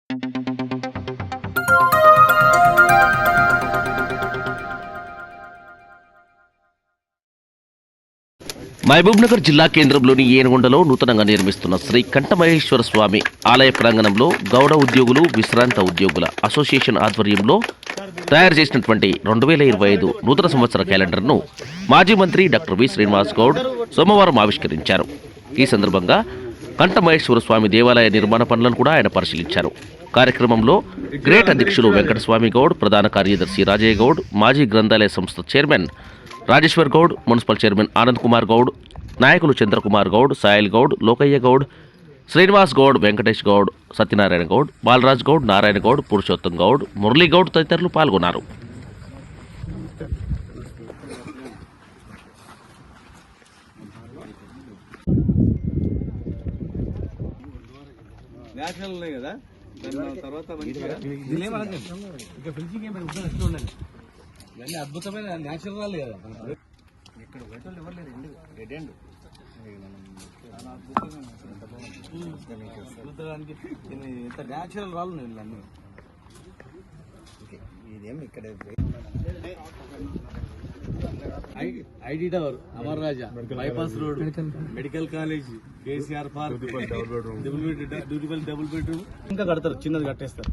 మహబూబ్నగర్ జిల్లా కేంద్రంలోని ఏనుగొండలో నూతనంగా నిర్మిస్తున్న శ్రీ కంఠమహేశ్వర స్వామి ఆలయ ప్రాంగణంలో గౌడ ఉద్యోగులు విశ్రాంత ఉద్యోగుల అసోసియేషన్ ఆధ్వర్యంలో తయారు చేసినటువంటి 2025 నూతన సంవత్సర క్యాలెండర్ను మాజీ మంత్రి డాక్టర్ వి శ్రీనివాస్ గౌడ్ సోమవారం ఆవిష్కరించారు. ఈ సందర్భంగా కంఠమహేశ్వర స్వామి దేవాలయ నిర్మాణ పనులను కూడా ఆయన పరిశీలించారు. కార్యక్రమంలో గ్రేట్ అధ్యక్షులు వెంకటస్వామి గౌడ్, ప్రధాన కార్యదర్శి రాజయ్య గౌడ్, మాజీ గ్రంథాలయ సంస్థ chairman Rajeshwar Goud, municipal chairman Anand Kumar Goud, నాయకులు చంద్రకుమార్ గౌడ్, సాయిల్ గౌడ్, లోకయ్య గౌడ్, శ్రీనివాస్ గౌడ్, వెంకటేష్ గౌడ్, సత్యనారాయణ గౌడ్, బాలరాజ్ గౌడ్, నారాయణ గౌడ్, పురుషోత్తం గౌడ్, మురళీ గౌడ్ తదితరులు పాల్గొన్నారు. అద్భుతమైన న్యాచురల్ రాళ్ళు కదా ఇక్కడ ఎవరు లేరు. ఎంత న్యాచురల్ రాళ్ళు నేను అన్ని ఇదేం ఇక్కడ ID tower, Amar Raja, bypass road, medical college, KCR park, double bedroom ఇంకా కడతారు, చిన్నది కట్టేస్తారు.